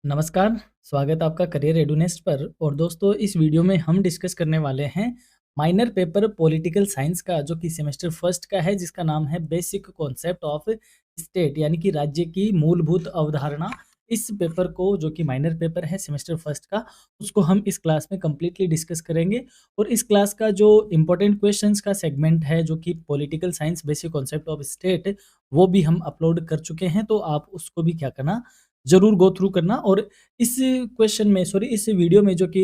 नमस्कार, स्वागत है आपका करियर एडुनेस्ट पर। और दोस्तों, इस वीडियो में हम डिस्कस करने वाले हैं माइनर पेपर पॉलिटिकल साइंस का, जो कि सेमेस्टर फर्स्ट का है, जिसका नाम है बेसिक कॉन्सेप्ट ऑफ स्टेट, यानी कि राज्य की मूलभूत अवधारणा। इस पेपर को, जो कि माइनर पेपर है सेमेस्टर फर्स्ट का, उसको हम इस क्लास में कंप्लीटली डिस्कस करेंगे। और इस क्लास का जो इंपॉर्टेंट क्वेश्चंस का सेगमेंट है, जो कि political science basic concept of state, वो भी हम अपलोड कर चुके हैं, तो आप उसको भी क्या करना, ज़रूर गो थ्रू करना। और इस वीडियो में, जो कि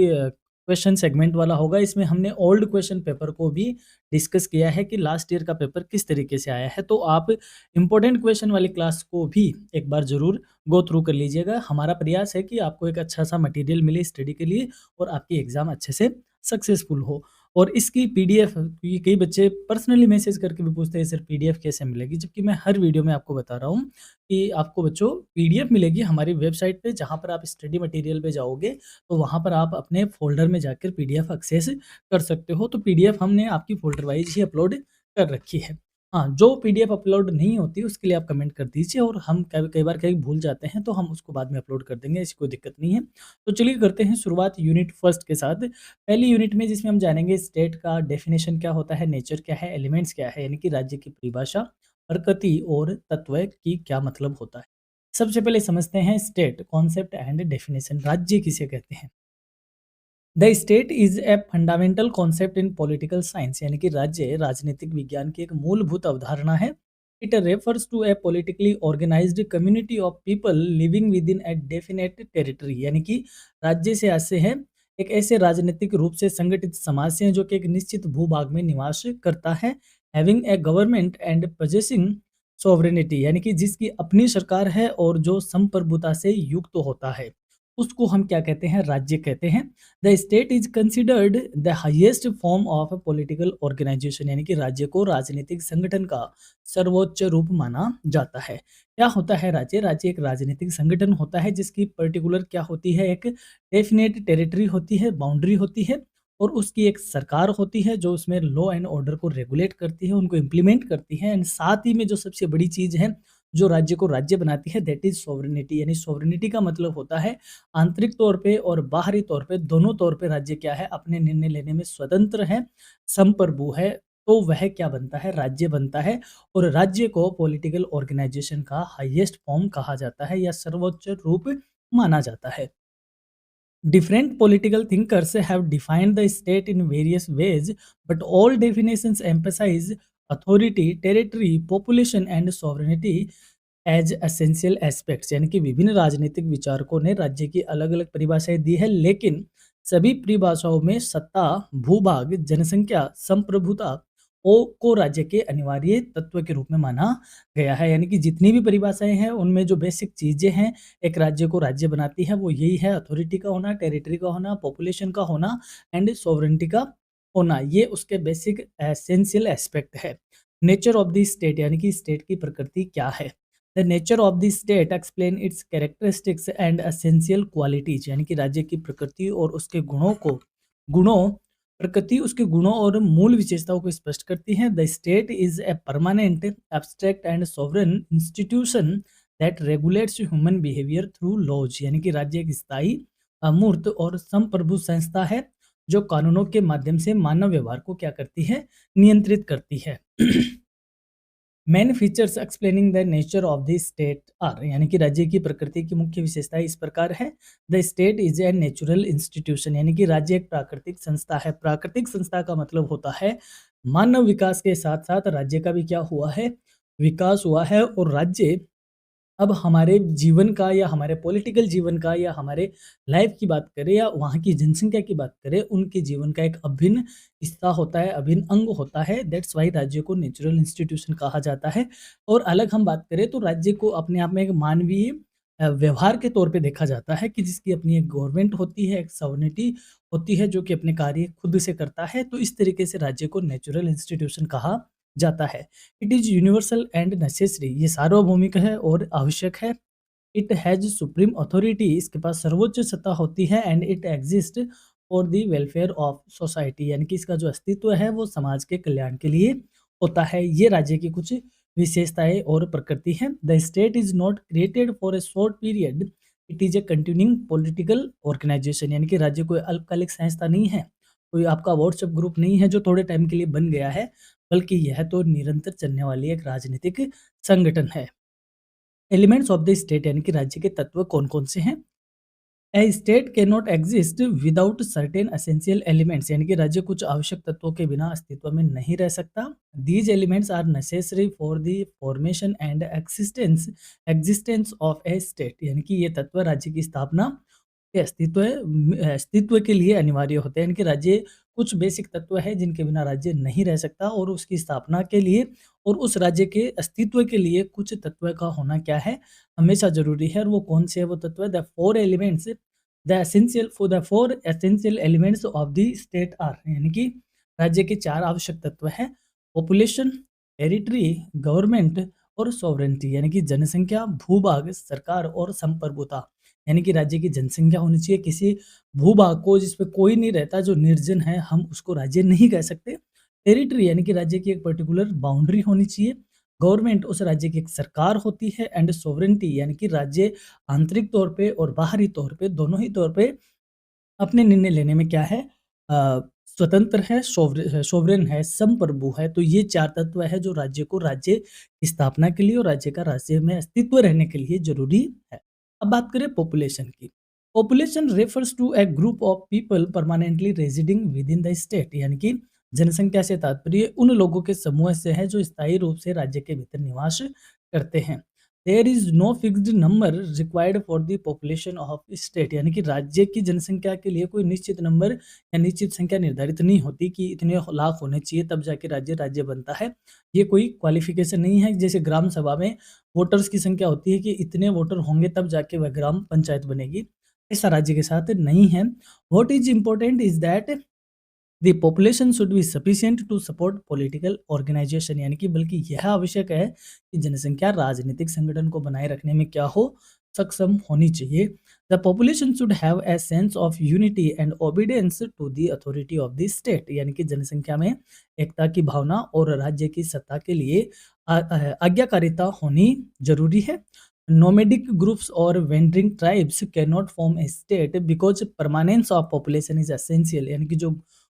क्वेश्चन सेगमेंट वाला होगा, इसमें हमने ओल्ड क्वेश्चन पेपर को भी डिस्कस किया है कि लास्ट ईयर का पेपर किस तरीके से आया है। तो आप इम्पोर्टेंट क्वेश्चन वाली क्लास को भी एक बार ज़रूर गो थ्रू कर लीजिएगा। हमारा प्रयास है कि आपको एक अच्छा सा मटेरियल मिले स्टडी के लिए और आपकी एग्ज़ाम अच्छे से सक्सेसफुल हो। और इसकी पीडीएफ, क्योंकि कई बच्चे पर्सनली मैसेज करके भी पूछते हैं सर पीडीएफ कैसे मिलेगी, जबकि मैं हर वीडियो में आपको बता रहा हूँ कि आपको बच्चों पीडीएफ मिलेगी हमारी वेबसाइट पे। जहाँ पर आप स्टडी मटेरियल पे जाओगे, तो वहाँ पर आप अपने फ़ोल्डर में जाकर पीडीएफ एक्सेस कर सकते हो। तो पीडीएफ हमने आपकी फ़ोल्डर वाइज़ ही अपलोड कर रखी है। हाँ, जो पीडीएफ अपलोड नहीं होती उसके लिए आप कमेंट कर दीजिए, और हम कई कई बार कहीं भूल जाते हैं, तो हम उसको बाद में अपलोड कर देंगे, ऐसी कोई दिक्कत नहीं है। तो चलिए करते हैं शुरुआत यूनिट फर्स्ट के साथ। पहली यूनिट में, जिसमें हम जानेंगे स्टेट का डेफिनेशन क्या होता है, नेचर क्या है, एलिमेंट्स क्या है, यानी कि राज्य की परिभाषा, प्रकृति और तत्व की क्या मतलब होता है। सबसे पहले समझते हैं स्टेट कॉन्सेप्ट एंड डेफिनेशन। राज्य किसे कहते हैं? The state is a fundamental concept in political science, यानी कि राज्य राजनीतिक विज्ञान की एक मूलभूत अवधारणा है। It refers to a politically organized community of people living within a definite territory, यानी कि राज्य से आशय है एक ऐसे राजनीतिक रूप से संगठित समाज से, जो कि एक निश्चित भूभाग में निवास करता है। Having a government and possessing sovereignty, यानी कि जिसकी अपनी सरकार है और जो संप्रभुता से युक्त होता है, उसको हम क्या कहते हैं? राज्य कहते हैं। The state is considered the highest form of political organization, यानी कि राज्य को राजनीतिक संगठन का सर्वोच्च रूप माना जाता है। क्या होता है राज्य? राज्य एक राजनीतिक संगठन होता है, जिसकी पर्टिकुलर क्या होती है, एक डेफिनेट टेरिटरी होती है, बाउंड्री होती है, और उसकी एक सरकार होती है जो उसमें लॉ एंड ऑर्डर को रेगुलेट करती है, उनको इम्प्लीमेंट करती है। एंड साथ ही में जो सबसे बड़ी चीज़ है, जो राज्य को राज्य बनाती है, दैट इज सॉवरेनिटी। यानी सॉवरेनिटी का मतलब होता है आंतरिक तौर पे और बाहरी तौर पे, दोनों तौर पे राज्य क्या है, अपने निर्णय लेने में स्वतंत्र है, संप्रभु है। तो वह क्या बनता है? राज्य बनता है। और राज्य को पॉलिटिकल ऑर्गेनाइजेशन का हाईएस्ट फॉर्म कहा जाता है, या सर्वोच्च रूप माना जाता है। Different political thinkers have defined the state in various ways, but all definitions emphasize authority, territory, population, and sovereignty as essential aspects, यानी कि विभिन्न राजनीतिक विचारकों ने राज्य की अलग अलग परिभाषाएं दी है, लेकिन सभी परिभाषाओं में सत्ता, भूभाग, जनसंख्या, संप्रभुता को राज्य के अनिवार्य तत्व के रूप में माना गया है। यानी कि जितनी भी परिभाषाएं हैं, उनमें जो बेसिक चीजें हैं एक राज्य को राज्य बनाती है, वो यही है: अथॉरिटी का होना, टेरिटरी का होना, पॉपुलेशन का होना, एंड सॉवरेनिटी का होना। ये उसके बेसिक एसेंशियल एस्पेक्ट है। नेचर ऑफ द स्टेट, यानी कि स्टेट की प्रकृति क्या है। The nature of the state explain it's characteristics and essential qualities, यानी कि राज्य की प्रकृति और उसके गुणों प्रकृति उसके गुणों और मूल विशेषताओं को स्पष्ट करती है। The state is a permanent, abstract and sovereign institution that regulates human behaviour through laws, यानी कि राज्य एक स्थायी, अमूर्त और संप्रभु संस्था है, जो कानूनों के माध्यम से मानव व्यवहार को क्या करती है? नियंत्रित करती है। Main features explaining the nature of the state are, यानी कि राज्य की प्रकृति की मुख्य विशेषताएं इस प्रकार है। The state is a natural institution, यानी कि राज्य एक प्राकृतिक संस्था है। प्राकृतिक संस्था का मतलब होता है मानव विकास के साथ साथ राज्य का भी क्या हुआ है? विकास हुआ है। और राज्य अब हमारे जीवन का, या हमारे पॉलिटिकल जीवन का, या हमारे लाइफ की बात करें, या वहाँ की जनसंख्या की बात करें, उनके जीवन का एक अभिन्न हिस्सा होता है, अभिन्न अंग होता है। दैट्स वाई राज्य को नेचुरल इंस्टीट्यूशन कहा जाता है। और अलग हम बात करें तो राज्य को अपने आप में एक मानवीय व्यवहार के तौर पे देखा जाता है, कि जिसकी अपनी एक गवर्नमेंट होती है, एक सॉवरेनिटी होती है, जो कि अपने कार्य खुद से करता है। तो इस तरीके से राज्य को नेचुरल इंस्टीट्यूशन कहा जाता है। It is universal and necessary, ये सार्वभौमिक है और आवश्यक है। इट हैज़ सुप्रीम अथॉरिटी, इसके पास सर्वोच्च सत्ता होती है। And it exist for the welfare of society, यानी कि इसका जो अस्तित्व है वो समाज के कल्याण के लिए होता है। ये राज्य की कुछ विशेषताएं और प्रकृति है। The state is not created for a short period, it is a continuing political organization, यानी कि राज्य कोई अल्पकालिक संस्था नहीं है, कोई आपका व्हाट्सएप ग्रुप नहीं है जो थोड़े टाइम के लिए बन गया है, बल्कि यह तो निरंतर चलने वाली एक राजनीतिक संगठन है। एलिमेंट्स ऑफ द स्टेट, यानी कि राज्य के तत्व कौन-कौन से हैं? A state can not exist without certain essential elements, यानी कि राज्य कुछ आवश्यक तत्वों के बिना अस्तित्व में नहीं रह सकता। These elements are necessary for the formation and existence existence of a state, यानी कि ये तत्व राज्य की स्थापना के अस्तित्व के लिए अनिवार्य होते हैं। यानी कि राज्य कुछ बेसिक तत्व है जिनके बिना राज्य नहीं रह सकता, और उसकी स्थापना के लिए और उस राज्य के अस्तित्व के लिए कुछ तत्व का होना क्या है, हमेशा ज़रूरी है। और वो कौन से है वो तत्व? The 4 elements the 4 essential elements of the state are, यानी कि राज्य के 4 आवश्यक तत्व हैं। पॉपुलेशन, टेरिटरी, गवर्नमेंट और सॉवरेनिटी, यानी कि जनसंख्या, भूभाग, सरकार और संप्रभुता। यानी कि राज्य की जनसंख्या होनी चाहिए, किसी भूभाग को जिस पे कोई नहीं रहता, जो निर्जन है, हम उसको राज्य नहीं कह सकते। टेरिटरी, यानी कि राज्य की एक पर्टिकुलर बाउंड्री होनी चाहिए। गवर्नमेंट, उस राज्य की एक सरकार होती है। एंड सोवरेनिटी, यानी कि राज्य आंतरिक तौर पे और बाहरी तौर पे, दोनों ही तौर पे अपने निर्णय लेने में क्या है, स्वतंत्र है, सोवरेन है, संप्रभु है। तो ये 4 तत्व है जो राज्य को राज्य की स्थापना के लिए और राज्य का राज्य में अस्तित्व रहने के लिए ज़रूरी है। अब बात करें पॉपुलेशन की। Population refers to a group of people permanently residing within the state, यानी कि जनसंख्या से तात्पर्य उन लोगों के समूह से है जो स्थायी रूप से राज्य के भीतर निवास करते हैं। There is no fixed number required for the population of state, यानी कि राज्य की जनसंख्या के लिए कोई निश्चित नंबर या निश्चित संख्या निर्धारित नहीं होती कि इतने लाख होने चाहिए तब जाके राज्य राज्य बनता है। ये कोई क्वालिफिकेशन नहीं है। जैसे ग्राम सभा में वोटर्स की संख्या होती है कि इतने वोटर होंगे तब जाके वह ग्राम पंचायत बनेगी, ऐसा राज्य के साथ नहीं है। What is important is that the population should be sufficient to support political organization, यानी कि बल्कि यह आवश्यक है कि जनसंख्या राजनीतिक संगठन को बनाए रखने में क्या हो, सक्षम होनी चाहिए। The population should have a sense of unity and obedience to the authority of the state, यानी कि जनसंख्या में एकता की भावना और राज्य की सत्ता के लिए आज्ञाकारिता होनी जरूरी है। नोमेडिक ग्रुप्स और wandering tribes can not form A state because permanence of population is essential, यानी कि जो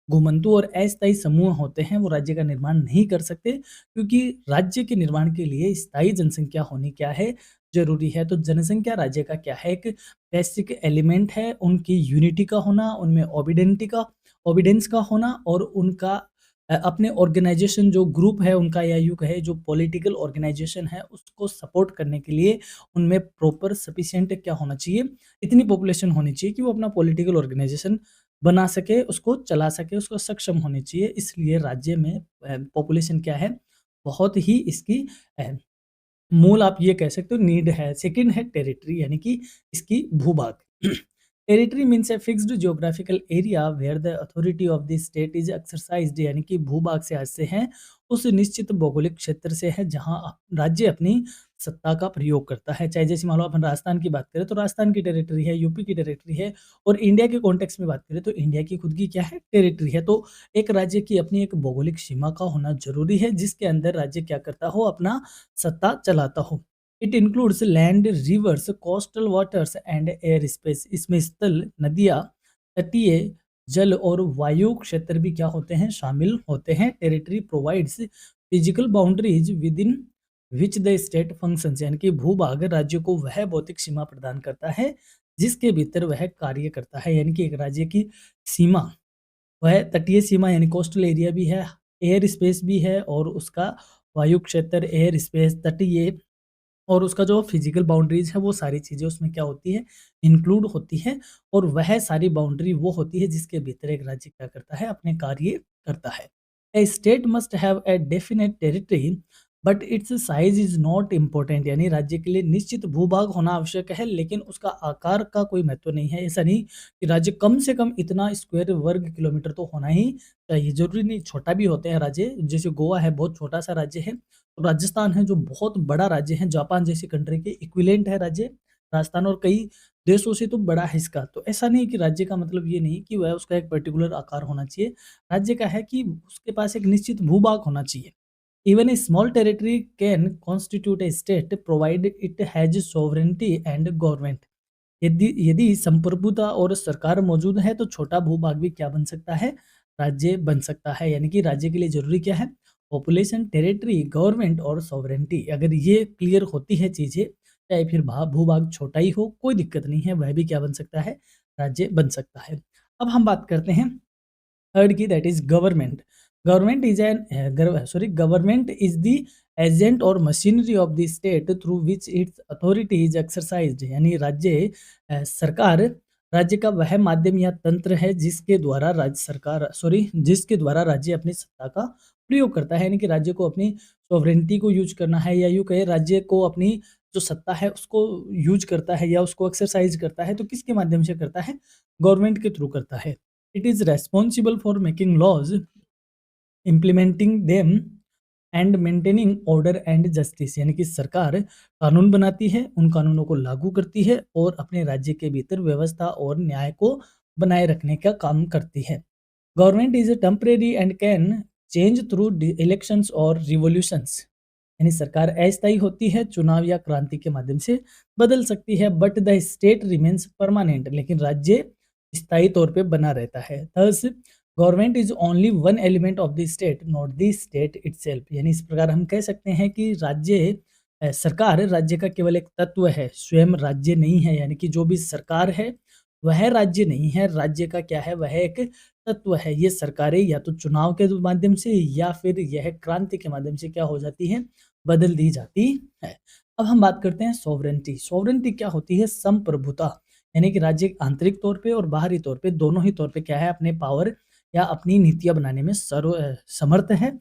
घुमंतु और अस्थायी समूह होते हैं वो राज्य का निर्माण नहीं कर सकते, क्योंकि राज्य के निर्माण के लिए स्थायी जनसंख्या होनी क्या है, जरूरी है। तो जनसंख्या राज्य का क्या है, एक बेसिक एलिमेंट है। उनकी यूनिटी का होना, उनमें ओबिडेंस का होना और उनका अपने ऑर्गेनाइजेशन जो ग्रुप है उनका, या यूँ कहे जो पॉलिटिकल ऑर्गेनाइजेशन है उसको सपोर्ट करने के लिए उनमें प्रॉपर सफिशिएंट क्या होना चाहिए, इतनी पॉपुलेशन होनी चाहिए कि वो अपना पॉलिटिकल ऑर्गेनाइजेशन बना सके, उसको चला सके, उसको सक्षम होनी चाहिए। इसलिए राज्य में पॉपुलेशन क्या है, बहुत ही इसकी मूल आप ये कह सकते हो नीड है। सेकंड है टेरिटरी, यानी कि इसकी भूभाग। Territory means a fixed geographical area where the authority of the state is exercised, यानी कि भूभाग से आज से है उस निश्चित भौगोलिक क्षेत्र से है जहां राज्य अपनी सत्ता का प्रयोग करता है। चाहे जैसे मान लो अपन राजस्थान की बात करें तो राजस्थान की टेरिटरी है, यूपी की टेरिटरी है, और इंडिया के कॉन्टेक्स्ट में बात करें तो इंडिया की खुद की क्या है, टेरिटरी है। तो एक राज्य की अपनी एक भौगोलिक सीमा का होना जरूरी है जिसके अंदर राज्य क्या करता हो, अपना सत्ता चलाता हो। It includes land, reverse, coastal waters and air space. इसमें स्थल, नदियाँ, तटीय जल और वायु क्षेत्र भी क्या होते हैं, शामिल होते हैं। Territory provides physical boundaries with in which the state functions, यानी कि भूभाग राज्य को वह भौतिक सीमा प्रदान करता है जिसके भीतर वह कार्य करता है। यानी कि एक राज्य की सीमा, वह तटीय सीमा यानी कोस्टल एरिया भी है, एयर स्पेस भी है, और उसका वायु क्षेत्र, एयर स्पेस, तटीय और उसका जो फिजिकल बाउंड्रीज है वो सारी चीज़ें उसमें क्या होती है, इंक्लूड होती है। और वह सारी बाउंड्री वो होती है जिसके भीतर एक राज्य क्या करता है, अपने कार्य करता है। A state must have a definite territory but its size is not important, यानी राज्य के लिए निश्चित भूभाग होना आवश्यक है लेकिन उसका आकार का कोई महत्व नहीं है। ऐसा नहीं कि राज्य कम से कम इतना स्क्वायर वर्ग किलोमीटर तो होना ही चाहिए, जरूरी नहीं, छोटा भी होते हैं राज्य। जैसे गोवा है, बहुत छोटा सा राज्य है। तो राजस्थान है जो बहुत बड़ा राज्य है, जापान जैसी कंट्री के इक्विवेलेंट है राज्य राजस्थान, और कई देशों से तो बड़ा है इसका। तो ऐसा नहीं कि राज्य का मतलब ये नहीं कि वह उसका एक पर्टिकुलर आकार होना चाहिए। राज्य का है कि उसके पास एक निश्चित भूभाग होना चाहिए। Even a small territory can constitute A state provide it has sovereignty and government, यदि यदि संप्रभुता और सरकार मौजूद है तो छोटा भूभाग भी क्या बन सकता है, राज्य बन सकता है। यानी कि राज्य के लिए जरूरी क्या है, पॉपुलेशन, टेरिटरी, गवर्नमेंट और सॉवरेंटी। अगर ये क्लियर होती है चीजें, चाहे फिर भूभाग छोटा ही हो, कोई दिक्कत नहीं है, वह भी क्या बन सकता है, राज्य बन सकता है। अब हम बात करते हैं थर्ड की, that is government. Government is the agent और machinery of the state through which its authority is exercised. यानी राज्य सरकार राज्य का वह माध्यम या तंत्र है जिसके द्वारा राज्य अपनी सत्ता का प्रयोग करता है। यानी कि राज्य को अपनी सॉवरेंटी को यूज करना है, या यूं कहे राज्य को अपनी जो सत्ता है उसको यूज करता है या उसको एक्सरसाइज करता है, तो किसके माध्यम से करता है, गवर्नमेंट के थ्रू करता है। It is responsible for making laws, implementing them and maintaining order and justice. यानी कि सरकार कानून बनाती है, उन कानूनों को लागू करती है और अपने राज्य के भीतर व्यवस्था और न्याय को बनाए रखने का काम करती है। Government is temporary and can change through elections और रिवॉल्यूशंस। यानी सरकार अस्थायी होती है, चुनाव या क्रांति के माध्यम से बदल सकती है, but the state remains permanent. लेकिन राज्य स्थायी तौर पे बना रहता है। Thus government is only one element of the state, not the state itself. यानी इस प्रकार हम कह सकते हैं कि सरकार राज्य का केवल एक तत्व है, स्वयं राज्य नहीं है। यानी कि जो भी सरकार है वह राज्य नहीं है, राज्य का क्या है, वह एक तत्व है। ये सरकारें या तो चुनाव के माध्यम से या फिर यह क्रांति के माध्यम से क्या हो जाती है, बदल दी जाती है। अब हम बात करते हैं सॉवरेंटी। सॉवरेंटी क्या होती है, संप्रभुता। यानी कि राज्य आंतरिक तौर पे और बाहरी तौर पे, दोनों ही तौर पे क्या है, अपने पावर या अपनी नीतियां बनाने में समर्थ है,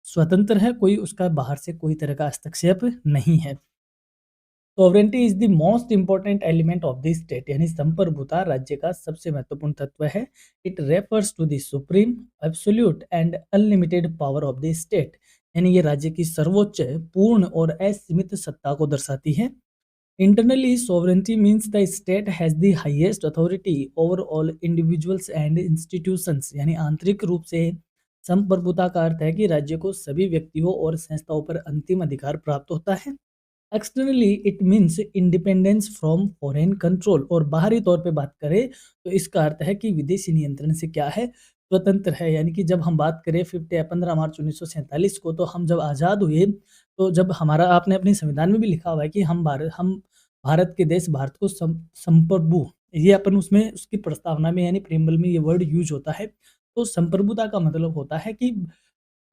स्वतंत्र है, कोई उसका बाहर से कोई तरह का हस्तक्षेप नहीं है। Sovereignty is the most important element of the state. यानी संप्रभुता राज्य का सबसे महत्वपूर्ण तत्व है। It refers to the supreme, absolute and unlimited power of the state. यानी ये राज्य की सर्वोच्च, पूर्ण और असीमित सत्ता को दर्शाती है। Internally sovereignty means the state has the highest authority over all individuals and institutions। यानी आंतरिक रूप से संप्रभुता का अर्थ है कि राज्य को सभी व्यक्तियों और संस्थाओं पर अंतिम अधिकार प्राप्त होता है। Externally it means independence from foreign control. और बाहरी तौर पे बात करें तो इसका अर्थ है कि विदेशी नियंत्रण से क्या है, स्वतंत्र है। यानी कि जब हम बात करें 15 मार्च 1947 को, तो हम जब आज़ाद हुए, तो जब हमारा, आपने अपने संविधान में भी लिखा हुआ है कि हम भारत के देश, भारत को संप्रभु, ये अपन उसमें उसकी प्रस्तावना में यानी प्रेम्बल में ये वर्ड यूज होता है। तो संप्रभुता का मतलब होता है कि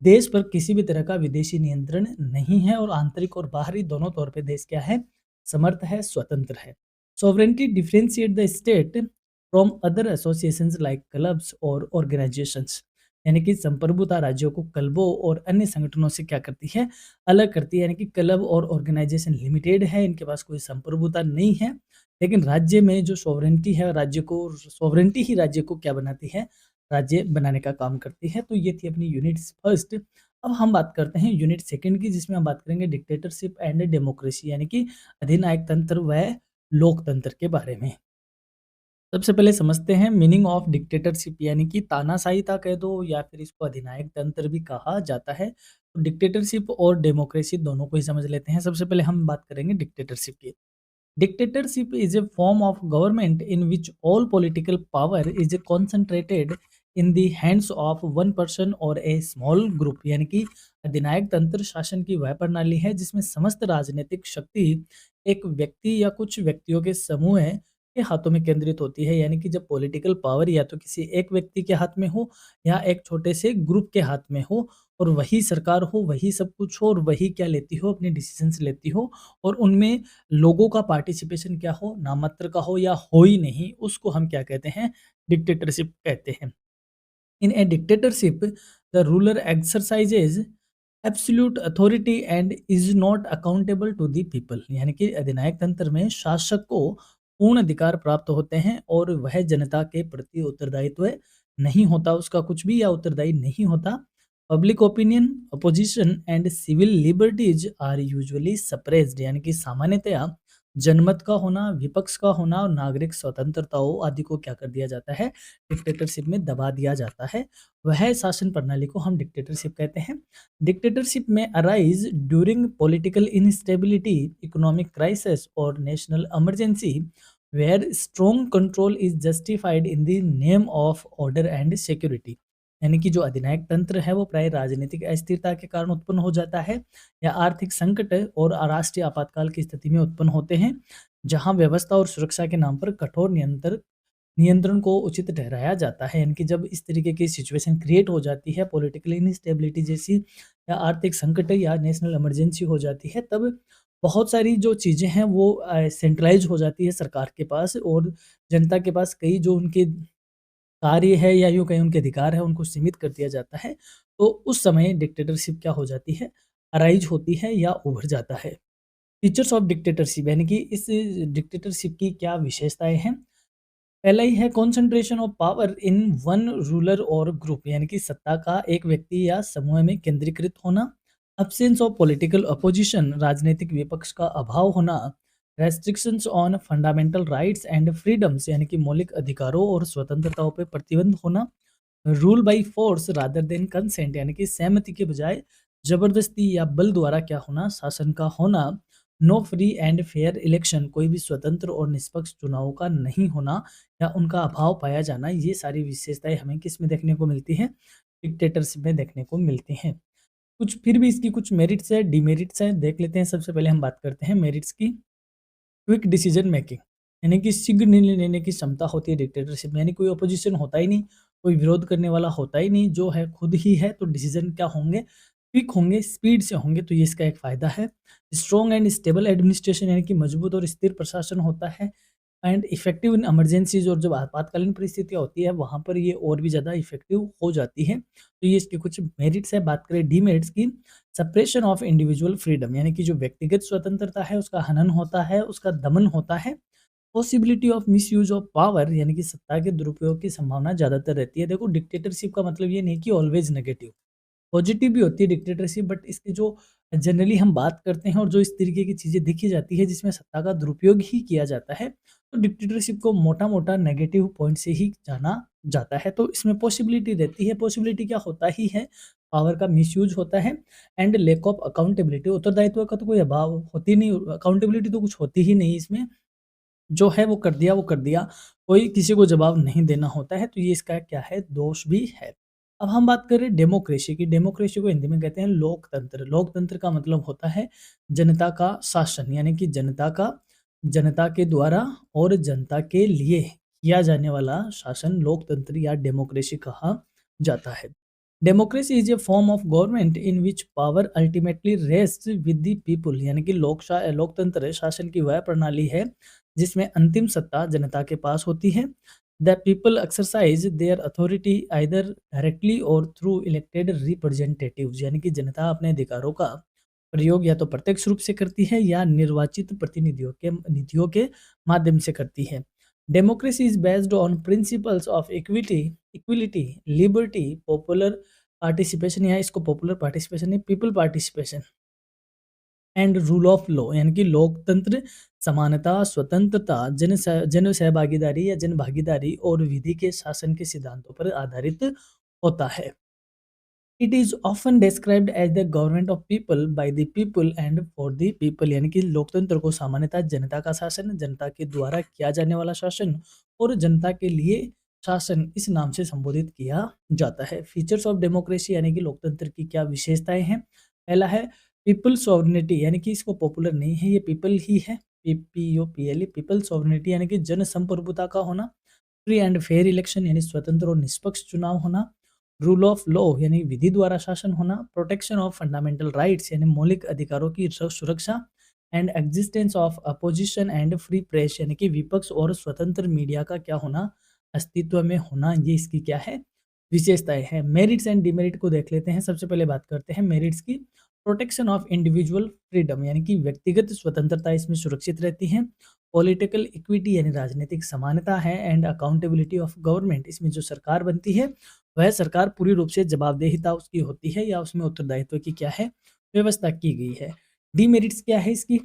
देश पर किसी भी तरह का विदेशी नियंत्रण नहीं है और आंतरिक और बाहरी दोनों तौर पे देश क्या है, समर्थ है, स्वतंत्र है। Sovereignty differentiate the state from other associations like clubs और ऑर्गेनाइजेशंस। यानी कि संप्रभुता राज्यों को क्लबों और अन्य संगठनों से क्या करती है, अलग करती है। यानी कि क्लब और ऑर्गेनाइजेशन लिमिटेड है, इनके पास कोई संप्रभुता नहीं है। लेकिन राज्य में जो सोवरेंटी है, सोवरेंटी ही राज्य को क्या बनाती है, राज्य बनाने का काम करती है। तो ये थी अपनी यूनिट फर्स्ट। अब हम बात करते हैं यूनिट सेकंड की, जिसमें हम बात करेंगे डिक्टेटरशिप एंड डेमोक्रेसी। यानी कि अधिनायक तंत्र व लोकतंत्र के बारे में। सबसे पहले समझते हैं मीनिंग ऑफ डिक्टेटरशिप। यानी कि तानाशाहीता कह दो या फिर इसको अधिनायक तंत्र भी कहा जाता है। तो डिक्टेटरशिप और डेमोक्रेसी दोनों को ही समझ लेते हैं। सबसे पहले हम बात करेंगे डिक्टेटरशिप की। Dictatorship is a form of government in which all political power is concentrated in the hands of one person or a small group। यानी कि अधिनायक तंत्र शासन की वह प्रणाली है जिसमें समस्त राजनीतिक शक्ति एक व्यक्ति या कुछ व्यक्तियों के समूह के हाथों में केंद्रित होती है। यानी कि जब पॉलिटिकल पावर या तो किसी एक व्यक्ति के हाथ में हो या एक छोटे से ग्रुप के हाथ में हो, और वही सरकार हो, वही सब कुछ हो, और वही क्या लेती हो, अपने डिसीजंस लेती हो, और उनमें लोगों का पार्टिसिपेशन क्या हो, नामात्र का हो या हो ही नहीं, उसको हम क्या कहते हैं, डिक्टेटरशिप कहते हैं। In a dictatorship the ruler exercises absolute authority and is not accountable to the people. यानी कि अधिनायक तंत्र में शासक को पूर्ण अधिकार प्राप्त होते हैं और वह जनता के प्रति उत्तरदायित्व नहीं होता, उसका कुछ भी या उत्तरदायी नहीं होता। Public opinion, opposition and civil liberties are usually suppressed. यानी कि सामान्यतया जनमत का होना, विपक्ष का होना और नागरिक स्वतंत्रताओं आदि को क्या कर दिया जाता है, डिक्टेटरशिप में दबा दिया जाता है। वह शासन प्रणाली को हम डिक्टेटरशिप कहते हैं। डिक्टेटरशिप में arise during political instability, economic crisis और national emergency where strong control is justified in the name of order and security. यानी कि जो अधिनायक तंत्र है वो प्राय राजनीतिक अस्थिरता के कारण उत्पन्न हो जाता है या आर्थिक संकट और राष्ट्रीय आपातकाल की स्थिति में उत्पन्न होते हैं, जहां व्यवस्था और सुरक्षा के नाम पर कठोर नियंत्रण को उचित ठहराया जाता है। यानी कि जब इस तरीके की सिचुएशन क्रिएट हो जाती है, पॉलिटिकल इनस्टेबिलिटी जैसी या आर्थिक संकट या नेशनल इमरजेंसी हो जाती है, तब बहुत सारी जो चीज़ें हैं वो सेंट्रलाइज हो जाती है सरकार के पास, और जनता के पास कई जो उनके कार्य है या यूँ कहें उनके अधिकार है उनको सीमित कर दिया जाता है। तो उस समय डिक्टेटरशिप क्या हो जाती है, अराइज होती है या उभर जाता है। फीचर्स ऑफ डिक्टेटरशिप, यानी कि इस डिक्टेटरशिप की क्या विशेषताएँ हैं? पहला ही है concentration of power in one ruler और ग्रुप, यानी कि सत्ता का एक व्यक्ति या समूह में केंद्रीकृत होना। अब्सेंस ऑफ पॉलिटिकल अपोजिशन, राजनीतिक विपक्ष का अभाव होना। Restrictions on fundamental rights and freedoms, यानी कि मौलिक अधिकारों और स्वतंत्रताओं पर प्रतिबंध होना। Rule by force rather than consent, यानी कि सहमति के बजाय जबरदस्ती या बल द्वारा क्या होना, शासन का होना। No free and fair election, कोई भी स्वतंत्र और निष्पक्ष चुनाव का नहीं होना या उनका अभाव पाया जाना। ये सारी विशेषताएं हमें किस में देखने को मिलती हैं, डिक्टेटरशिप में देखने को मिलती हैं। कुछ फिर भी इसकी कुछ मेरिट्स है, डिमेरिट्स है, देख लेते हैं। सबसे पहले हम बात करते हैं मेरिट्स की। क्विक डिसीजन मेकिंग, यानी कि शीघ्र निर्णय लेने की क्षमता होती है डिक्टेटरशिप में, यानी कोई अपोजिशन होता ही नहीं, कोई विरोध करने वाला होता ही नहीं, जो है खुद ही है, तो डिसीजन क्या होंगे, क्विक होंगे, स्पीड से होंगे, तो ये इसका एक फायदा है। स्ट्रॉन्ग एंड स्टेबल एडमिनिस्ट्रेशन, यानी कि मजबूत और स्थिर प्रशासन होता है। एंड इफेक्टिव इन इमरजेंसीज, और जब आपातकालीन परिस्थितियाँ होती है वहाँ पर ये और भी ज़्यादा इफेक्टिव हो जाती है। तो ये इसके कुछ मेरिट्स है। बात करें डीमेरिट्स की, सप्रेशन ऑफ इंडिविजुअल फ्रीडम, यानी कि जो व्यक्तिगत स्वतंत्रता है उसका हनन होता है, उसका दमन होता है। Possibility of misuse of power, यानी कि सत्ता के दुरुपयोग की संभावना ज़्यादातर रहती है। देखो डिक्टेटरशिप का मतलब ये नहीं कि ऑलवेज नेगेटिव, पॉजिटिव भी होती है डिक्टेटरशिप, बट इसकी जो जनरली हम बात करते हैं और जो इस तरीके की चीज़ें देखी जाती है जिसमें सत्ता का दुरुपयोग ही किया जाता है, तो डिक्टेटरशिप को मोटा-मोटा नेगेटिव पॉइंट से ही जाना जाता है। तो इसमें पॉसिबिलिटी रहती है, पॉसिबिलिटी क्या होता ही है, पावर का मिसयूज होता है। एंड लैक ऑफ अकाउंटेबिलिटी, उत्तरदायित्व का तो कोई अभाव होती नहीं, अकाउंटेबिलिटी तो कुछ होती ही नहीं इसमें, जो है वो कर दिया, वो कर दिया, कोई किसी को जवाब नहीं देना होता है, तो ये इसका क्या है, दोष भी है। अब हम बात करें डेमोक्रेसी की। डेमोक्रेसी को हिंदी में कहते हैं लोकतंत्र। लोकतंत्र का मतलब होता है जनता का शासन, यानी कि जनता के द्वारा और जनता के लिए किया जाने वाला शासन लोकतंत्र या डेमोक्रेसी कहा जाता है। Democracy is a form of government in which power ultimately rest with the people, यानी कि लोकतंत्र शासन की वह प्रणाली है जिसमें अंतिम सत्ता जनता के पास होती है। The people exercise there authority either directly और थ्रू इलेक्टेड रिप्रेजेंटेटिव्स, यानी कि जनता अपने अधिकारों का प्रयोग या तो प्रत्यक्ष रूप से करती है या निर्वाचित प्रतिनिधियों के निधियों के माध्यम से करती है। Democracy is based on principles of equality, liberty, popular participation, या इसको पॉपुलर पार्टिसिपेशन नहीं, people participation and rule of law, यानी कि लोकतंत्र समानता, स्वतंत्रता, जन सहभागीदारी या जन भागीदारी और विधि के शासन के सिद्धांतों पर आधारित होता है। It is often described as the government of people by the people and for the people, यानी कि लोकतंत्र को सामान्यतः जनता का शासन, जनता के द्वारा किया जाने वाला शासन और जनता के लिए शासन, इस नाम से संबोधित किया जाता है। फीचर्स ऑफ डेमोक्रेसी, यानी कि लोकतंत्र की क्या विशेषताएं हैं। पहला है पीपल सॉवरेनिटी, यानी कि इसको पॉपुलर नहीं है, ये पीपल ही है, PPOPL, पीपल सॉवरेनिटी, यानी कि जन संप्रभुता का होना। फ्री एंड फेयर इलेक्शन, यानी स्वतंत्र और निष्पक्ष चुनाव होना। रूल ऑफ लॉ, यानी विधि द्वारा शासन होना। प्रोटेक्शन ऑफ फंडामेंटल राइट्स, यानी मौलिक अधिकारों की सुरक्षा। And existence of opposition and free press, यानी कि विपक्ष और स्वतंत्र मीडिया का क्या होना, अस्तित्व में होना। ये इसकी क्या है, विशेषताएं हैं। मेरिट्स एंड डिमेरिट को देख लेते हैं। सबसे पहले बात करते हैं मेरिट्स की। प्रोटेक्शन ऑफ इंडिविजुअल फ्रीडम, यानी कि व्यक्तिगत स्वतंत्रता इसमें सुरक्षित रहती है। पॉलिटिकल इक्विटी, यानी राजनीतिक समानता है। एंड अकाउंटेबिलिटी ऑफ गवर्नमेंट, इसमें जो सरकार बनती है वह सरकार पूरी रूप से जवाबदेहिता उसकी होती है या उसमें उत्तरदायित्व की क्या है, व्यवस्था की गई है। डीमेरिट्स क्या है इसकी,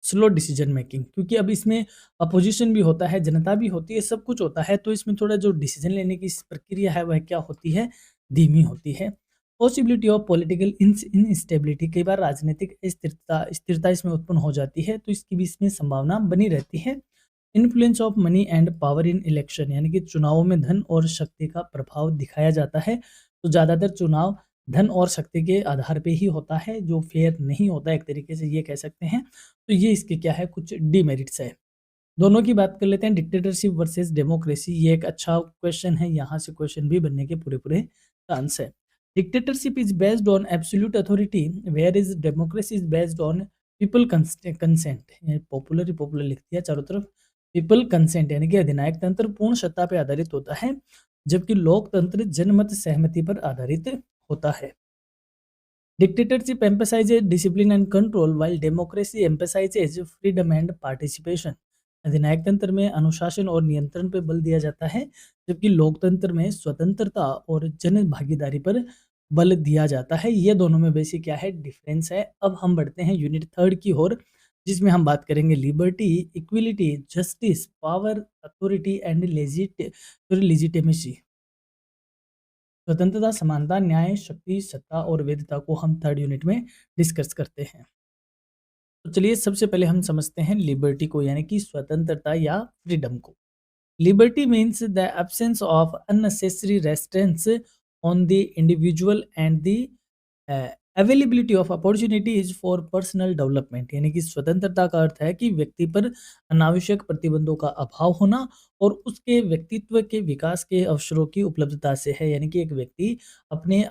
स्लो डिसीजन मेकिंग, क्योंकि अब इसमें अपोजिशन भी होता है, जनता भी होती है, सब कुछ होता है, तो इसमें थोड़ा जो डिसीजन लेने की प्रक्रिया है वह क्या होती है, धीमी होती है। पॉसिबिलिटी ऑफ पॉलिटिकल इनस्टेबिलिटी, कई बार राजनीतिक स्थिरता स्थिरता इसमें उत्पन्न हो जाती है, तो इसकी भी इसमें संभावना बनी रहती है। Influence of money and power in election, यानी कि चुनावों में धन और शक्ति का प्रभाव दिखाया जाता है। तो ज़्यादातर चुनाव धन और शक्ति के आधार पे ही होता है, जो फेयर नहीं होता, एक तरीके से ये कह सकते हैं। तो ये इसके क्या है, कुछ डीमेरिट्स है। दोनों की बात कर लेते हैं, डिक्टेटरशिप वर्सेस डेमोक्रेसी। ये एक अच्छा क्वेश्चन है, यहाँ से क्वेश्चन भी बनने के पूरे-पूरे चांस है। Dictatorship is based on absolute authority, where is democracy is based on people consent. ये पॉपुलर ही पॉपुलर लिख दिया चारों तरफ। पीपल कंसेंट यानी कि अधिनायक तंत्र पूर्ण सत्ता पे आधारित होता है, जबकि लोकतंत्र जनमत सहमति पर आधारित होता है। Dictatorship emphasizes discipline and control, while democracy emphasizes freedom and participation. अधिनायक तंत्र में अनुशासन और नियंत्रण पर बल दिया जाता है, जबकि लोकतंत्र में स्वतंत्रता और जन भागीदारी पर बल दिया जाता है। ये दोनों में बेसिक क्या है, डिफरेंस है। अब हम बढ़ते हैं यूनिट थर्ड की ओर, जिसमें हम बात करेंगे liberty, equality, justice, power, authority and legitimacy. स्वतंत्रता, समानता, न्याय, शक्ति, सत्ता और वैधता को हम थर्ड यूनिट में डिस्कस करते हैं। तो चलिए सबसे पहले हम समझते हैं लिबर्टी को, यानी कि स्वतंत्रता या फ्रीडम को। Liberty means the absence of unnecessary restraints on the individual and the availability of opportunities for personal development, यानी कि स्वतंत्रता का अर्थ है कि व्यक्ति पर अनावश्यक प्रतिबंधों का अभाव होना और उसके व्यक्तित्व के विकास के अवसरों की उपलब्धता से है। यानी कि एक व्यक्ति अपने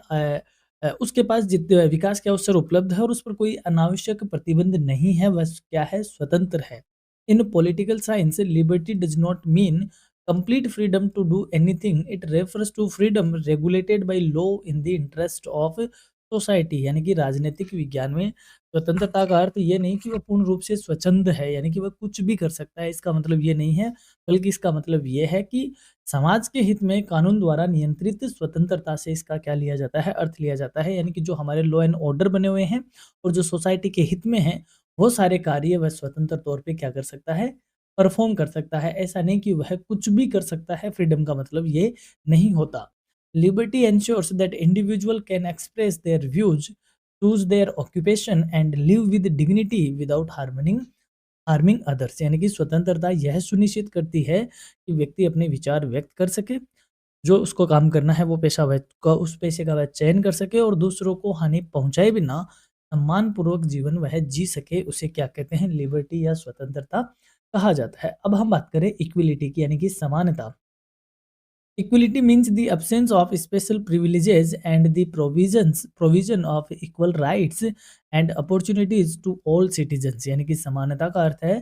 उसके पास जितने विकास के अवसर उपलब्ध है और उस पर कोई अनावश्यक प्रतिबंध नहीं है, वह क्या है, स्वतंत्र है। इन political science liberty does not mean complete freedom to do anything. It refers to freedom regulated by law in the interest of society. यानी कि राजनीतिक विज्ञान में स्वतंत्रता का अर्थ ये नहीं कि वह पूर्ण रूप से स्वच्छंद है, यानी कि वह कुछ भी कर सकता है, इसका मतलब ये नहीं है, बल्कि इसका मतलब ये है कि समाज के हित में कानून द्वारा नियंत्रित स्वतंत्रता से इसका क्या लिया जाता है, अर्थ लिया जाता है। यानी कि जो हमारे लॉ एंड ऑर्डर बने हुए हैं और जो सोसाइटी के हित में है, वो सारे कार्य वह स्वतंत्र तौर पे क्या कर सकता है, परफॉर्म कर सकता है। ऐसा नहीं कि वह कुछ भी कर सकता है, फ्रीडम का मतलब ये नहीं होता। Liberty ensures that individual can express their views, choose their occupation and live with dignity without harming others। यानी कि स्वतंत्रता यह सुनिश्चित करती है कि व्यक्ति अपने विचार व्यक्त कर सके, जो उसको काम करना है वो पेशा वह उस पेशे का वह चयन कर सके और दूसरों को हानि पहुंचाए बिना सम्मानपूर्वक जीवन वह जी सके। उसे क्या कहते हैं, लिबर्टी या स्वतंत्रता कहा जाता है। अब हम बात करें इक्विलिटी की, यानी कि समानता। Equality means the absence of special privileges and the provision of equal rights and opportunities to all citizens। यानी कि समानता का अर्थ है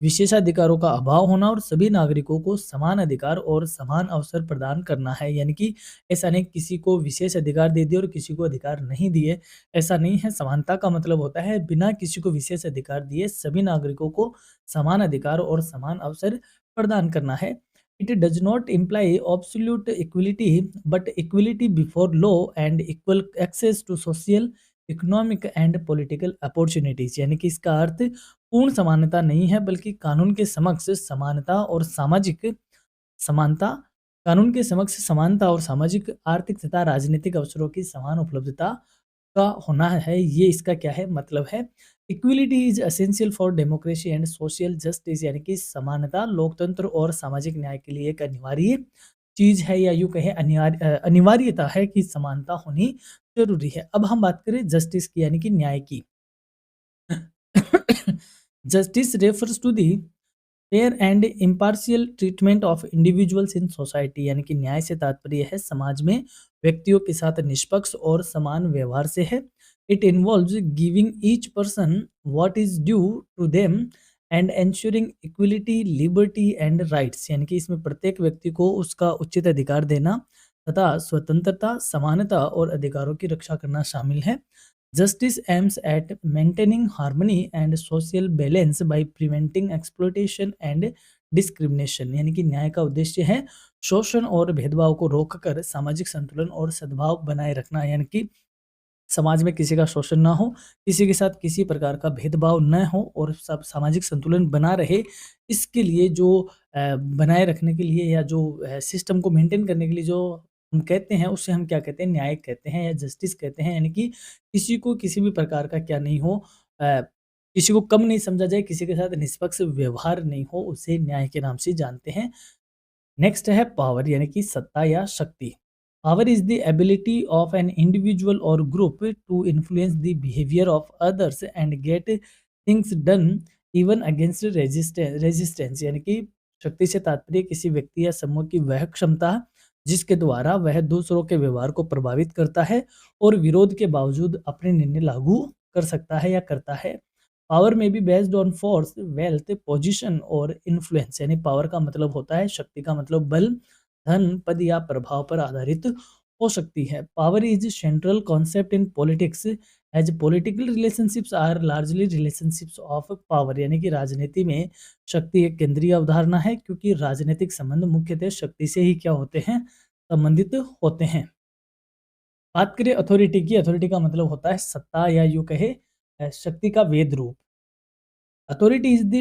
विशेषाधिकारों का अभाव होना और सभी नागरिकों को समान अधिकार और समान अवसर प्रदान करना है। यानी कि ऐसा नहीं किसी को विशेष अधिकार दे दिए और किसी को अधिकार नहीं दिए, ऐसा नहीं है। समानता का मतलब होता है बिना किसी को विशेष अधिकार दिए सभी नागरिकों को समान अधिकार और समान अवसर प्रदान करना है। It does not imply absolute equality, but equality before law and equal access to social, economic and political opportunities. यानी कि इसका अर्थ पूर्ण समानता नहीं है, बल्कि कानून के समक्ष समानता और सामाजिक समानता, कानून के समक्ष समानता और सामाजिक, आर्थिक तथा राजनीतिक अवसरों की समान उपलब्धता का होना है। ये इसका क्या है, मतलब है। Equality is essential for democracy and social justice. यानी कि समानता लोकतंत्र और सामाजिक न्याय के लिए एक अनिवार्य चीज है, या यूं कहें अनिवार्यता है कि समानता होनी जरूरी है। अब हम बात करें जस्टिस की, यानी कि न्याय की। Justice refers to the fair and impartial treatment of individuals in society. यानी कि न्याय से तात्पर्य है समाज में व्यक्तियों के साथ निष्पक्ष और समान व्यवहार से है। It involves giving each person what is due to them and ensuring equality, liberty and rights. यानी कि इसमें प्रत्येक व्यक्ति को उसका उचित अधिकार देना तथा स्वतंत्रता, समानता और अधिकारों की रक्षा करना शामिल है। Justice aims at maintaining harmony and social balance by preventing exploitation and discrimination। यानी कि न्याय का उद्देश्य है शोषण और भेदभाव को रोककर सामाजिक संतुलन और सद्भाव बनाए रखना। यानी कि समाज में किसी का शोषण ना हो, किसी के साथ किसी प्रकार का भेदभाव न हो और सब सामाजिक संतुलन बना रहे। इसके लिए जो बनाए रखने के लिए या जो सिस्टम को मेंटेन करने के लिए जो हम कहते हैं, उससे हम क्या कहते हैं, न्याय कहते हैं या जस्टिस कहते हैं। यानी कि किसी को किसी भी प्रकार का क्या नहीं हो, किसी को कम नहीं समझा जाए, किसी के साथ निष्पक्ष व्यवहार नहीं हो, उसे न्याय के नाम से जानते हैं। नेक्स्ट है पावर यानी कि सत्ता या शक्ति। Power is the ability of an individual और group to influence the behaviour of others and get things done even against resistance. यानी कि शक्ति से तात्पर्य किसी व्यक्ति या समूह की वह क्षमता जिसके द्वारा वह दूसरों के व्यवहार को प्रभावित करता है और विरोध के बावजूद अपने निर्णय लागू कर सकता है या करता है। पावर में be based on force, wealth, position और इन्फ्लुएंस। यानी पावर का मतलब होता है, शक्ति का मतलब बल, धन, पद या प्रभाव पर आधारित हो सकती है। Power is central concept in politics as political relationships are largely relationships of power. यानी कि राजनीति में शक्ति एक केंद्रीय अवधारणा है, क्योंकि राजनीतिक संबंध मुख्यतः शक्ति से ही क्या होते हैं, संबंधित होते हैं। बात करें अथॉरिटी की, अथॉरिटी का मतलब होता है सत्ता या यूं कहे शक्ति का वेद रूप। Authority is the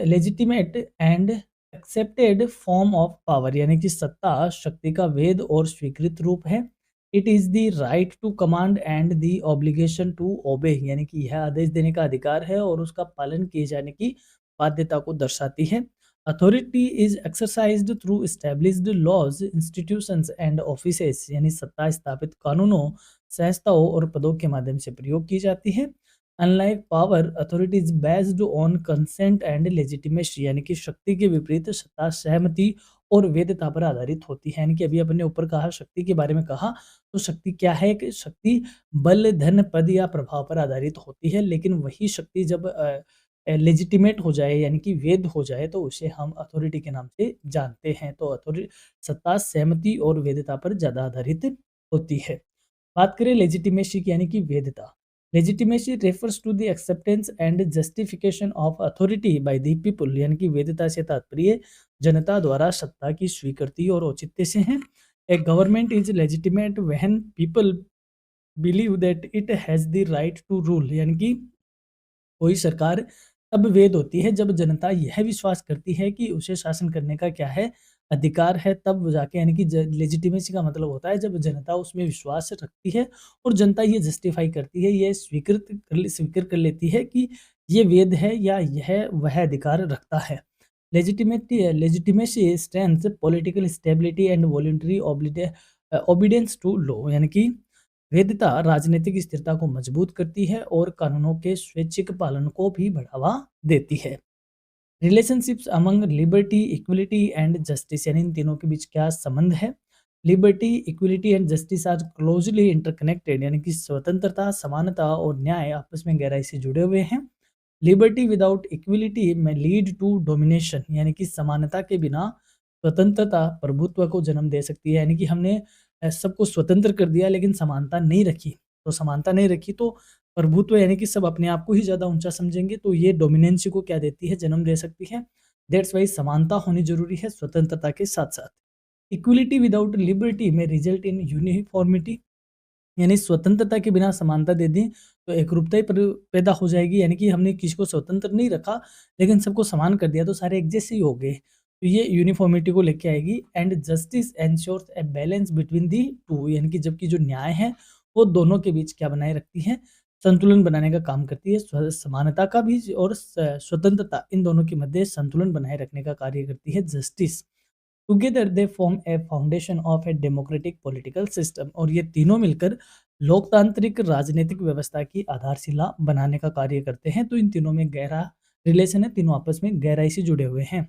legitimate and accepted form of power. यानी कि सत्ता शक्ति का वेद और स्वीकृत रूप है। It is the right to command and the obligation to obey. यानी कि यह आदेश देने का अधिकार है और उसका पालन किए जाने की बाध्यता को दर्शाती है। Authority is exercised through established laws, institutions and offices. यानी सत्ता स्थापित कानूनों, संस्थाओं और पदों के माध्यम से प्रयोग की जाती है। Unlike power, authority is based on consent and legitimacy. यानी कि शक्ति के विपरीत सत्ता सहमति और वैधता पर आधारित होती है। यानी कि अभी अपने ऊपर कहा, शक्ति के बारे में कहा, तो शक्ति क्या है कि शक्ति बल, धन, पद या प्रभाव पर आधारित होती है। लेकिन वही शक्ति जब लेजिटिमेट हो जाए यानी कि वैध हो जाए तो उसे हम अथॉरिटी के नाम से जानते हैं। तो अथॉरिटी सत्ता सहमति और वैधता पर ज़्यादा आधारित होती है। बात करें लेजिटिमेसी की यानी कि वैधता। Legitimacy refers to the acceptance and justification of authority by the people. यानी कि वैधता से तात्पर्य जनता द्वारा सत्ता की स्वीकृति और औचित्य से है। A government is legitimate when people believe that it has the right to rule. यानी कि कोई सरकार तब वैध होती है जब जनता यह विश्वास करती है कि उसे शासन करने का क्या है, अधिकार है, तब वो जाके यानी कि लेजिटिमेसी का मतलब होता है जब जनता उसमें विश्वास रखती है और जनता ये जस्टिफाई करती है, ये स्वीकार कर लेती है कि ये वैध है या यह वह अधिकार रखता है। Legitimacy strength political stability and voluntary obedience to law. यानी कि वैधता राजनीतिक स्थिरता को मजबूत करती है और कानूनों के स्वैच्छिक पालन को भी बढ़ावा देती है। Relationships among liberty, equality and justice. यानी इन तीनों के बीच क्या संबंध है। Liberty, equality and justice are closely interconnected. यानी कि स्वतंत्रता, समानता और न्याय आपस में गहराई से जुड़े हुए हैं। लिबर्टी विदाउट इक्वलिटी में लीड टू डोमिनेशन। यानी कि समानता के बिना स्वतंत्रता प्रभुत्व को जन्म दे सकती है। यानी कि हमने सबको स्वतंत्र कर दिया लेकिन समानता नहीं रखी, तो समानता नहीं रखी तो प्रभुत्व यानी कि सब अपने आप को ही ज़्यादा ऊंचा समझेंगे, तो ये डोमिनेंसी को क्या देती है, जन्म दे सकती है। दैट्स वाई समानता होनी जरूरी है स्वतंत्रता के साथ साथ। इक्वलिटी विदाउट लिबर्टी में रिजल्ट इन यूनिफॉर्मिटी। यानी स्वतंत्रता के बिना समानता दे दी तो एकरूपता ही पैदा हो जाएगी। यानी कि हमने किसी को स्वतंत्र नहीं रखा लेकिन सबको समान कर दिया तो सारे एक जैसे ही हो गए, तो ये यूनिफॉर्मिटी को लेके आएगी। And justice ensures a balance between the two. यानी कि जबकि जो न्याय है वो दोनों के बीच क्या बनाए रखती है, संतुलन बनाने का काम करती है। समानता का भी और स्वतंत्रता, इन दोनों के मध्य संतुलन बनाए रखने का कार्य करती है justice. Together they form A foundation of a democratic political system. और ये तीनों मिलकर लोकतांत्रिक राजनीतिक व्यवस्था की आधारशिला बनाने का कार्य करते हैं। तो इन तीनों में गहरा रिलेशन है, तीनों आपस में गहराई से जुड़े हुए हैं।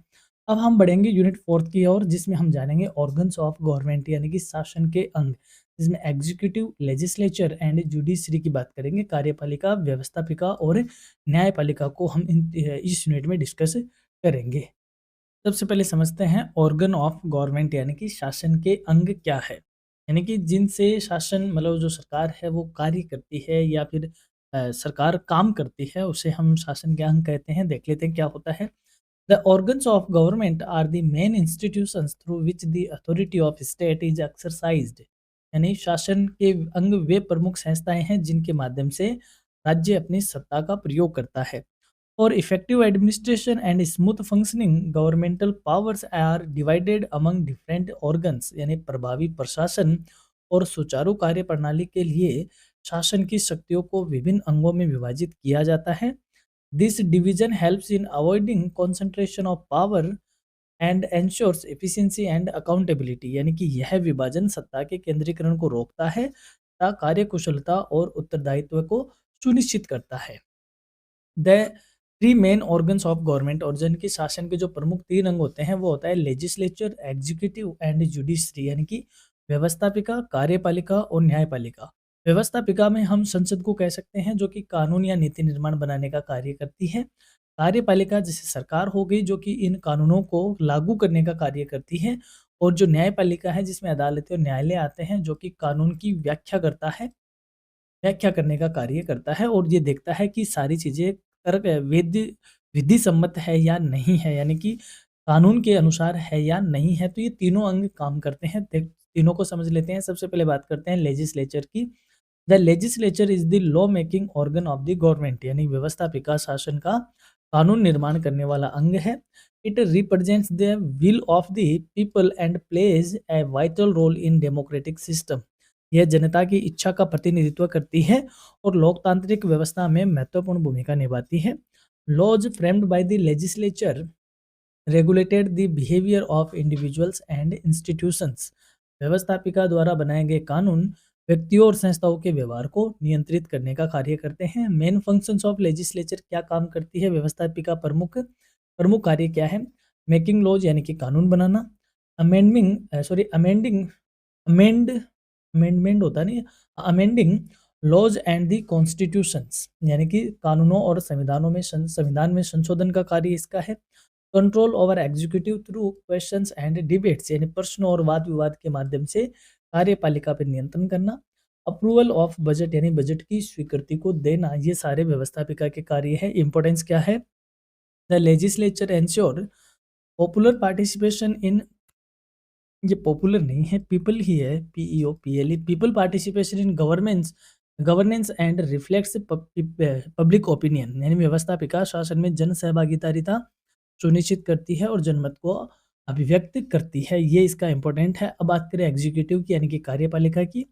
अब हम बढ़ेंगे यूनिट 4 की ओर, जिसमें हम जानेंगे ऑर्गन्स ऑफ गवर्नमेंट यानी कि शासन के अंग, जिसमें एग्जीक्यूटिव, लेजिस्लेचर एंड जुडिशरी की बात करेंगे। कार्यपालिका, व्यवस्थापिका और न्यायपालिका को हम इस यूनिट में डिस्कस करेंगे। सबसे पहले समझते हैं ऑर्गन ऑफ गवर्नमेंट यानी कि शासन के अंग क्या है। यानी कि जिनसे शासन मतलब जो सरकार है वो कार्य करती है या फिर सरकार काम करती है, उसे हम शासन के अंग कहते हैं। देख लेते हैं क्या होता है। The organs of government are the main institutions through which the authority of state is exercised. यानी शासन के अंग वे प्रमुख संस्थाएं हैं जिनके माध्यम से राज्य अपनी सत्ता का प्रयोग करता है। For effective administration and smooth functioning, governmental powers are divided among different organs। यानी प्रभावी प्रशासन और सुचारू कार्य प्रणाली के लिए शासन की शक्तियों को विभिन्न अंगों में विभाजित किया जाता है। This division helps in avoiding concentration of power and ensures efficiency and accountability, यानी कि यह विभाजन सत्ता के केंद्रीकरण को रोकता है तथा कार्यकुशलता और उत्तरदायित्व को सुनिश्चित करता है। The three main organs of government, और जन की शासन के जो प्रमुख तीन अंग होते हैं वो होता है लेजिस्लेचर, एग्जीक्यूटिव एंड जुडिशरी, यानी कि व्यवस्थापिका, कार्यपालिका और न्यायपालिका। व्यवस्थापिका में हम संसद को कह सकते हैं जो कि कानून या नीति निर्माण बनाने का कार्य करती है। कार्यपालिका जैसे सरकार हो गई जो कि इन कानूनों को लागू करने का कार्य करती है। और जो न्यायपालिका है जिसमें अदालतें और न्यायालय आते हैं जो कि कानून की व्याख्या करता है, व्याख्या करने का कार्य करता है और ये देखता है कि सारी चीज़ें तर्क विधि सम्मत है या नहीं है, यानी कि कानून के अनुसार है या नहीं है। तो ये तीनों अंग काम करते हैं। तीनों को समझ लेते हैं। सबसे पहले बात करते हैं लेजिस्लेचर की। The legislature is the law making organ of the government, यानी व्यवस्थापिका शासन का कानून निर्माण करने वाला अंग है। It represents the will of the people and plays a vital role in democratic system. यह जनता की इच्छा का प्रतिनिधित्व करती है और लोकतांत्रिक व्यवस्था में महत्वपूर्ण भूमिका निभाती है। Laws framed by the legislature regulated the behaviour of individuals and institutions. व्यवस्थापिका द्वारा बनाए गए कानून व्यक्तियों और संस्थाओं के व्यवहार को नियंत्रित करने का कार्य करते हैं। मेन फंक्शंस ऑफ लेजिस्लेचर क्या काम करती है, व्यवस्थापिका प्रमुख प्रमुख कार्य क्या है? मेकिंग लॉज, यानी कि कानून बनाना। अमेंडिंग अमेंड अमेंडमेंट होता नहीं, amending laws and the constitutions, यानी कि कानूनों और संविधान में संशोधन का कार्य इसका है। Control over executive through questions and debates, यानी प्रश्नों और वाद विवाद के माध्यम से कार्यपालिका पर नियंत्रण करना। अप्रूवल ऑफ बजट, यानी बजट की स्वीकृति को देना, ये सारे व्यवस्थापिका के कार्य है। इंपॉर्टेंस क्या है? The legislature ensure popular participation in, ये पॉपुलर नहीं है, पीपल ही है, PEOPLE, people participation in governance governance and reflects public opinion, यानी व्यवस्थापिका शासन में जन सहभागिता सुनिश्चित करती है और जनमत को अभिव्यक्त करती है। ये इसका इंपॉर्टेंट है। अब बात करें एग्जीक्यूटिव की, यानी कि कार्यपालिका की।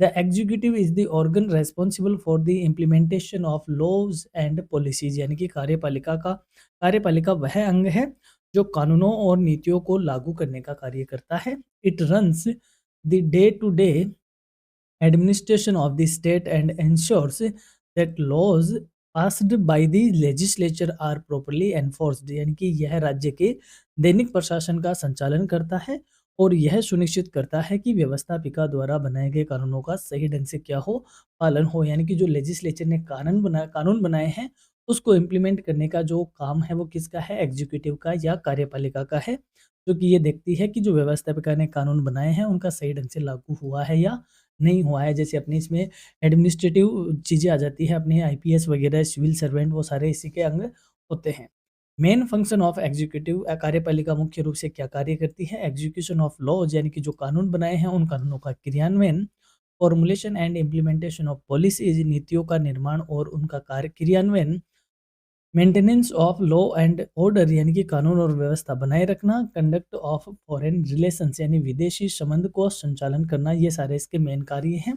The executive is the organ responsible for the implementation of laws and policies, यानी कि कार्यपालिका वह अंग है जो कानूनों और नीतियों को लागू करने का कार्य करता है। It runs the day to day administration of the state and ensures that laws passed by the legislature are properly enforced, यानी कि यह राज्य के दैनिक प्रशासन का संचालन करता है और यह सुनिश्चित करता है कि व्यवस्थापिका द्वारा बनाए गए कानूनों का सही ढंग से क्या हो, पालन हो। यानी कि जो लेजिस्लेचर ने कानून बनाए हैं उसको इम्प्लीमेंट करने का जो काम है वो किसका है? एग्जीक्यूटिव का या कार्यपालिका का है, जो कि ये देखती है कि जो व्यवस्थापिका ने कानून बनाए हैं उनका सही ढंग से लागू हुआ है या नहीं हुआ है। जैसे अपने इसमें एडमिनिस्ट्रेटिव चीज़ें आ जाती है, अपने आईपीएस वगैरह, सिविल सर्वेंट, वो सारे इसी के अंग होते हैं। मेन फंक्शन ऑफ एग्जीक्यूटिव, कार्यपालिका मुख्य रूप से क्या कार्य करती है? एग्जीक्यूशन ऑफ लॉज, यानी कि जो कानून बनाए हैं उन कानूनों का क्रियान्वयन। Formulation and implementation of policies, नीतियों का निर्माण और उनका कार्य क्रियान्वयन। Maintenance of law and order, यानी कि कानून और व्यवस्था बनाए रखना। कंडक्ट ऑफ फॉरेन रिलेशंस, यानी विदेशी संबंध को संचालन करना। ये सारे इसके मेन कार्य हैं।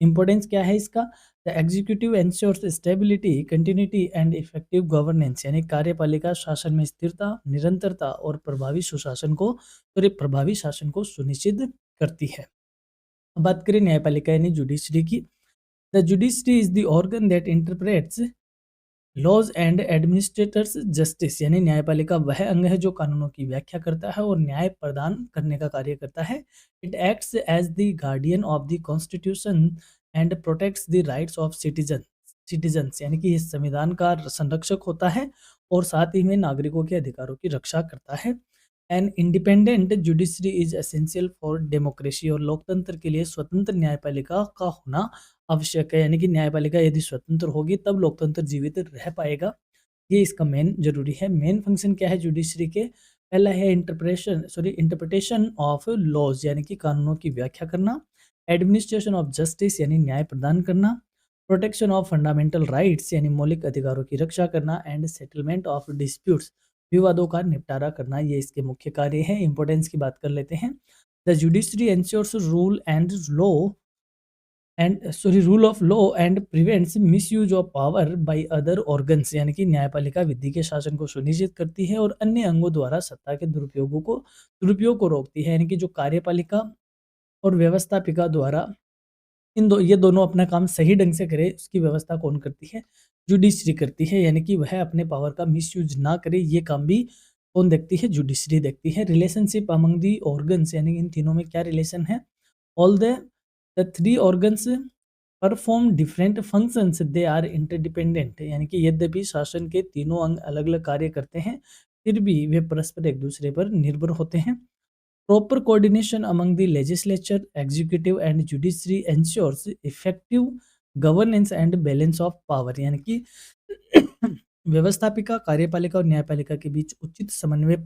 इंपॉर्टेंस क्या है इसका? The executive ensures stability, continuity and effective governance, यानी कार्यपालिका शासन में स्थिरता, निरंतरता और प्रभावी शासन को सुनिश्चित करती है। अब बात करें न्यायपालिका यानी जुडिशरी की। The judiciary is the organ that interprets laws and administrators justice, यानी न्यायपालिका वह अंग है जो कानूनों की व्याख्या करता है और न्याय प्रदान करने का कार्य करता है। It acts as the guardian of the constitution and protects the rights of citizens, यानी कि ये संविधान का संरक्षक होता है और साथ ही में नागरिकों के अधिकारों की रक्षा करता है। An independent judiciary is essential for democracy, और लोकतंत्र के लिए स्वतंत्र न्यायपालिका का होना आवश्यक है। यानी कि न्यायपालिका यदि स्वतंत्र होगी तब लोकतंत्र जीवित रह पाएगा। ये इसका मेन जरूरी है। मेन फंक्शन क्या है जुडिशरी के? पहला है इंटरप्रिटेशन ऑफ लॉज, यानी कि कानूनों की व्याख्या करना। एडमिनिस्ट्रेशन ऑफ जस्टिस, यानी न्याय प्रदान करना। प्रोटेक्शन ऑफ फंडामेंटल राइट्स, यानी मौलिक अधिकारों की रक्षा करना। एंड सेटलमेंट ऑफ डिस्प्यूट्स, विवादों का निपटारा करना। ये इसके मुख्य कार्य है। इंपॉर्टेंस की बात कर लेते हैं। The judiciary ensures rule and law rule of law and prevents misuse of power by other organs, यानी कि न्यायपालिका विधि के शासन को सुनिश्चित करती है और अन्य अंगों द्वारा सत्ता के दुरुपयोग को रोकती है। यानी कि जो कार्यपालिका और व्यवस्थापिका द्वारा ये दोनों अपना काम सही ढंग से करे, उसकी व्यवस्था कौन करती है? जुडिशरी करती है, यानी कि वह अपने पावर का मिसयूज ना करे, ये काम भी कौन देखती है? जुडिशरी देखती है। रिलेशनशिप अमंग दी ऑर्गन्स, यानी कि इन तीनों में क्या रिलेशन है? All the three organs perform different functions, they are interdependent, यानी कि यद्यपि शासन के तीनों अंग अलग अलग कार्य करते हैं, फिर भी वे परस्पर एक दूसरे पर निर्भर होते हैं। Proper coordination among the legislature, executive and judiciary ensures effective governance and balance of power, यानी कि व्यवस्थापिका, कार्यपालिका और न्यायपालिका के बीच उचित समन्वय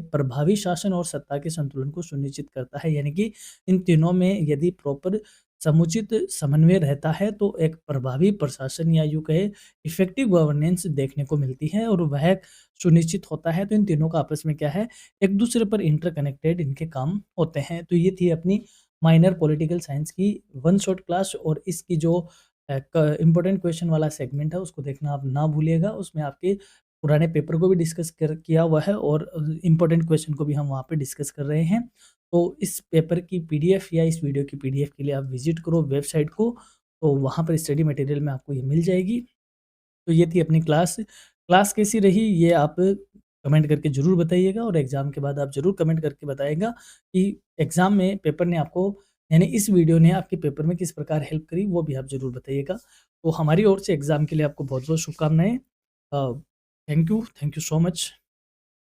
प्रभावी शासन और सत्ता के संतुलन को सुनिश्चित करता है। यानी कि इन तीनों में यदि प्रॉपर समुचित समन्वय रहता है तो एक प्रभावी प्रशासन या यूँ कहे इफेक्टिव गवर्नेंस देखने को मिलती है और वह सुनिश्चित होता है। तो इन तीनों का आपस में क्या है? एक दूसरे पर इंटरकनेक्टेड इनके काम होते हैं। तो ये थी अपनी माइनर पॉलिटिकल साइंस की वन शॉट क्लास, और इसकी जो इम्पोर्टेंट क्वेश्चन वाला सेगमेंट है उसको देखना आप ना भूलिएगा। उसमें आपके पुराने पेपर को भी डिस्कस किया हुआ है और इम्पोर्टेंट क्वेश्चन को भी हम वहाँ पे डिस्कस कर रहे हैं। तो इस पेपर की पीडीएफ या इस वीडियो की पीडीएफ के लिए आप विजिट करो वेबसाइट को, तो वहाँ पर स्टडी मटेरियल में आपको ये मिल जाएगी। तो ये थी अपनी क्लास। क्लास कैसी रही ये आप कमेंट करके ज़रूर बताइएगा, और एग्ज़ाम के बाद आप ज़रूर कमेंट करके बताइएगा कि एग्ज़ाम में पेपर ने आपको, यानी इस वीडियो ने आपके पेपर में किस प्रकार हेल्प करी, वो भी आप ज़रूर बताइएगा। तो हमारी ओर से एग्ज़ाम के लिए आपको बहुत-बहुत शुभकामनाएँ। Thank you so much.